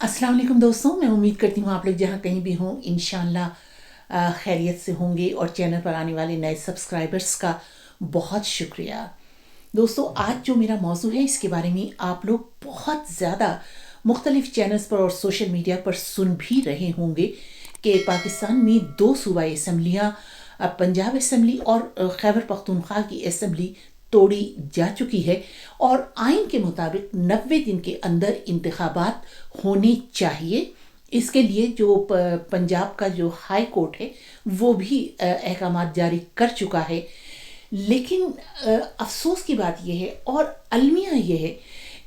अस्सलाम वालेकुम दोस्तों, मैं उम्मीद करती हूँ आप लोग जहाँ कहीं भी हों इंशाल्लाह खैरियत से होंगे। और चैनल पर आने वाले नए सब्सक्राइबर्स का बहुत शुक्रिया। दोस्तों, आज जो मेरा मौजू है इसके बारे में आप लोग बहुत ज़्यादा मुख्तलिफ चैनल्स पर और सोशल मीडिया पर सुन भी रहे होंगे कि पाकिस्तान में दो सूबाई असम्बलियाँ, पंजाब असम्बली और खैबर पख्तूनख्वा की असम्बली तोड़ी जा चुकी है। और आइन के मुताबिक 90 दिन के अंदर इंतखाबात होने चाहिए। इसके लिए जो पंजाब का जो हाई कोर्ट है वो भी अहकामात जारी कर चुका है। लेकिन अफसोस की बात यह है और अलमिया यह है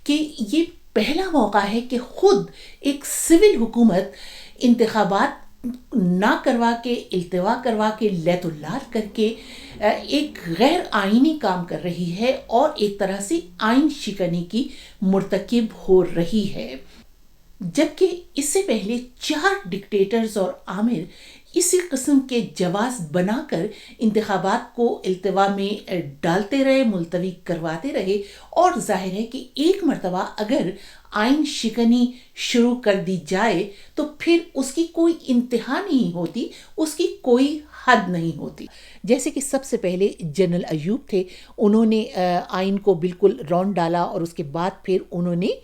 कि ये पहला मौका है कि खुद एक सिविल हुकूमत इंतखाबात ना करवा के, इल्तिवा करवा के, लैतुल्लार करके एक गैर आइनी काम कर रही है और एक तरह से आइन शिकनी की मुर्तकिब हो रही है। जबकि इससे पहले 4 डिक्टेटर्स और आमिर इसी किस्म के जवाब बनाकर इंतखाबात को इल्तिवा में डालते रहे, मुलतवी करवाते रहे। और जाहिर है कि एक मरतबा अगर आइन शिकनी शुरू कर दी जाए तो फिर उसकी कोई इंतहा नहीं होती, उसकी कोई हद नहीं होती। जैसे कि सबसे पहले जनरल अयूब थे, उन्होंने आइन को बिल्कुल रौंद डाला और उसके बाद फिर उन्होंने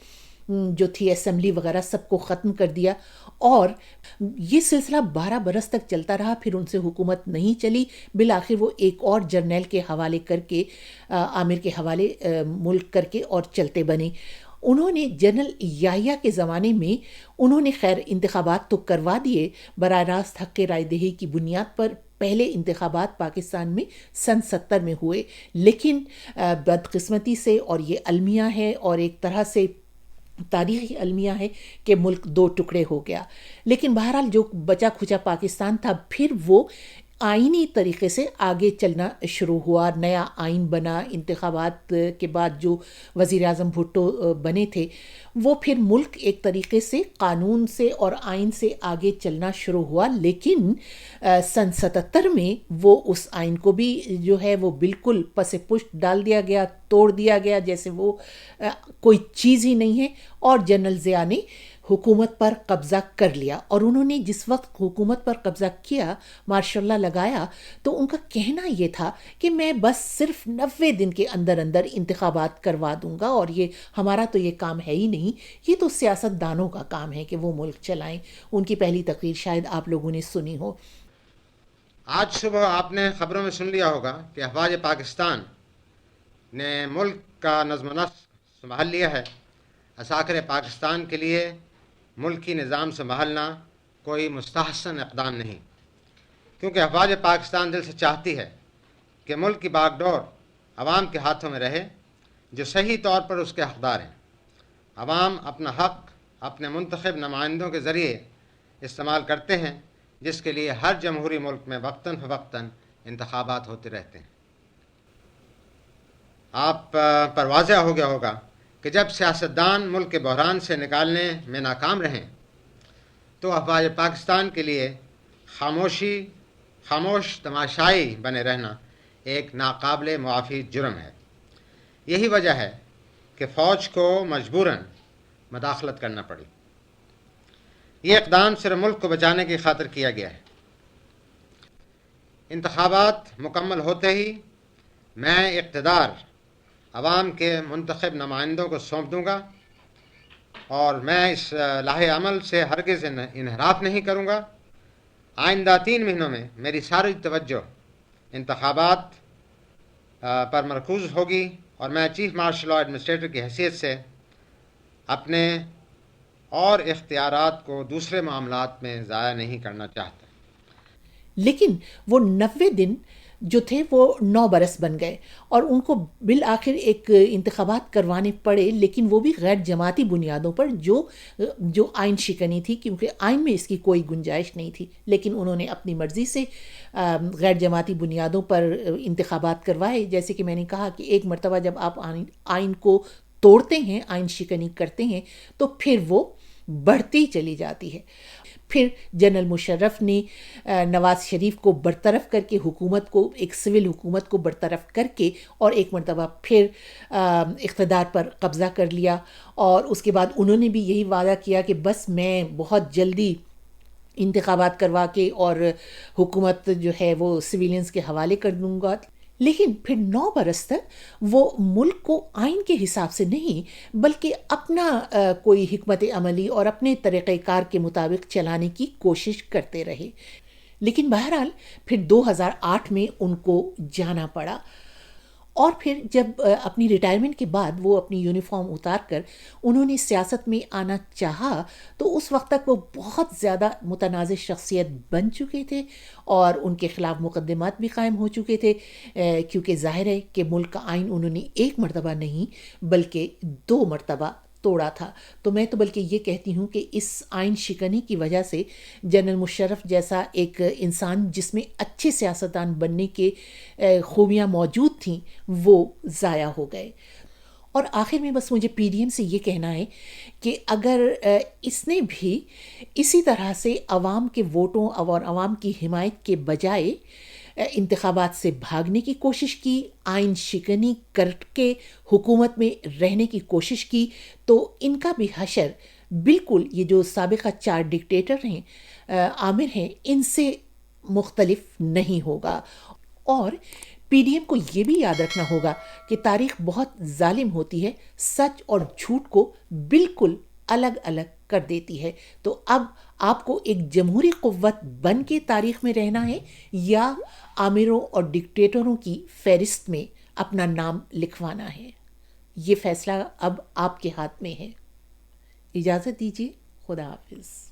जो थी असम्बली वगैरह सबको ख़त्म कर दिया। और ये सिलसिला 12 बरस तक चलता रहा, फिर उनसे हुकूमत नहीं चली। बिल आखिर वो एक और जर्नल के हवाले करके, आमिर के हवाले मुल्क करके और चलते बने। उन्होंने जनरल याहिया के ज़माने में उन्होंने खैर इंतखाबात तो करवा दिए बराह रास्त हक़ राय दही की बुनियाद पर। पहले इंतखाबात पाकिस्तान में सन 70 में हुए, लेकिन बदकिस्मती से, और ये अलमिया है और एक तरह से तारीख़ी अलमिया है कि मुल्क 2 टुकड़े हो गया। लेकिन बहरहाल जो बचा खुचा पाकिस्तान था फिर वो आइनी तरीक़े से आगे चलना शुरू हुआ। नया आइन बना, इंतखाबात के बाद जो वज़ीर आज़म भुट्टो बने थे वो फिर मुल्क एक तरीक़े से कानून से और आइन से आगे चलना शुरू हुआ। लेकिन सन 77 में वो उस आइन को भी जो है वो बिल्कुल पसे पुष्ट डाल दिया गया, तोड़ दिया गया, जैसे वो कोई चीज़ ही नहीं है। और जनरल ज़िया ने हुकूमत पर कब्ज़ा कर लिया। और उन्होंने जिस वक्त हुकूमत पर कब्ज़ा किया, मार्शल्ला लगाया, तो उनका कहना ये था कि मैं बस सिर्फ 90 दिन के अंदर अंदर इंतखाबात करवा दूंगा और ये हमारा तो ये काम है ही नहीं, ये तो सियासतदानों का काम है कि वो मुल्क चलाएं। उनकी पहली तकरीर शायद आप लोगों ने सुनी हो। आज सुबह आपने खबरों में सुन लिया होगा कि अफवाज पाकिस्तान ने मुल्क का नज़्म नस्क संभाल लिया है। असाकर पाकिस्तान के लिए मुल्की निज़ाम संभालना कोई मुस्तहसन इक़दाम नहीं, क्योंकि अफवाज पाकिस्तान दिल से चाहती है कि मुल्क की बागडोर अवाम के हाथों में रहे, जो सही तौर पर उसके हक़दार हैं। अवाम अपना हक़ अपने मुंतखब नुमाइंदों के ज़रिए इस्तेमाल करते हैं, जिसके लिए हर जमहूरी मुल्क में वक्तन फ़वक्तन इंतखाबात होते रहते हैं। आप पर वाज़ह हो गया होगा कि जब सियासतदान मुल्क के बहरान से निकालने में नाकाम रहें तो अफवाज पाकिस्तान के लिए खामोश तमाशाई बने रहना एक नाकाबिले मुआफ़ी जुर्म है। यही वजह है कि फ़ौज को मजबूरन मदाखलत करना पड़ी। ये इक़दाम सिर्फ मुल्क को बचाने की खातिर किया गया है। इंतखाबात मुकम्मल होते ही मैं इक़्तिदार अवाम के मुंतखब नुमाइंदों को सौंप दूँगा और मैं इस लाहे अमल से हरगिज़ इन्हराफ नहीं करूँगा। आइंदा 3 महीनों में मेरी सारी तवज्जो इंतखाबात पर मरकूज़ होगी और मैं चीफ़ मार्शल लॉ एडमिनिस्ट्रेटर की हैसियत से अपने और इख्तियारात को दूसरे मामलात में ज़ाया नहीं करना चाहता। लेकिन वो 90 दिन जो थे वो 9 बरस बन गए और उनको बिल आखिर एक इंतखाबात करवाने पड़े, लेकिन वो भी गैर जमाती बुनियादों पर, जो आइन शिकनी थी, क्योंकि आइन में इसकी कोई गुंजाइश नहीं थी। लेकिन उन्होंने अपनी मर्ज़ी से गैर जमाती बुनियादों पर इंतखाबात करवाए। जैसे कि मैंने कहा कि एक मरतबा जब आप आइन को तोड़ते हैं, आइन शिकनी करते हैं, तो फिर वो بڑھتی چلی جاتی ہے۔ پھر جنرل مشرف نے نواز شریف کو برطرف کر کے حکومت کو، ایک سول حکومت کو برطرف کر کے، اور ایک مرتبہ پھر اقتدار پر قبضہ کر لیا، اور اس کے بعد انہوں نے بھی یہی وعدہ کیا کہ بس میں بہت جلدی انتخابات کروا کے اور حکومت جو ہے وہ سویلینز کے حوالے کر دوں گا۔ لیکن پھر 9 برس تک وہ ملک کو آئین کے حساب سے نہیں بلکہ اپنا کوئی حکمت عملی اور اپنے طریقہ کار کے مطابق چلانے کی کوشش کرتے رہے۔ لیکن بہرحال پھر 2008 میں ان کو جانا پڑا، اور پھر جب اپنی ریٹائرمنٹ کے بعد وہ اپنی یونیفارم اتار کر انہوں نے سیاست میں آنا چاہا تو اس وقت تک وہ بہت زیادہ متنازع شخصیت بن چکے تھے اور ان کے خلاف مقدمات بھی قائم ہو چکے تھے، کیونکہ ظاہر ہے کہ ملک کا آئین انہوں نے ایک مرتبہ نہیں بلکہ 2 مرتبہ توڑا تھا۔ تو میں تو بلکہ یہ کہتی ہوں کہ اس آئین شکنی کی وجہ سے جنرل مشرف جیسا ایک انسان جس میں اچھے سیاستدان بننے کے خوبیاں موجود تھیں وہ ضائع ہو گئے۔ اور آخر میں بس مجھے پی ڈی ایم سے یہ کہنا ہے کہ اگر اس نے بھی اسی طرح سے عوام کے ووٹوں اور عوام کی حمایت کے بجائے انتخابات سے بھاگنے کی کوشش کی، آئین شکنی کر کے حکومت میں رہنے کی کوشش کی، تو ان کا بھی حشر بالکل یہ جو سابقہ 4 ڈکٹیٹر ہیں عامر ہیں ان سے مختلف نہیں ہوگا۔ اور پی ڈی ایم کو یہ بھی یاد رکھنا ہوگا کہ تاریخ بہت ظالم ہوتی ہے، سچ اور جھوٹ کو بالکل الگ الگ کر دیتی ہے۔ تو اب آپ کو ایک جمہوری قوت بن کے تاریخ میں رہنا ہے یا آمروں اور ڈکٹیٹروں کی فہرست میں اپنا نام لکھوانا ہے، یہ فیصلہ اب آپ کے ہاتھ میں ہے۔ اجازت دیجیے، خدا حافظ۔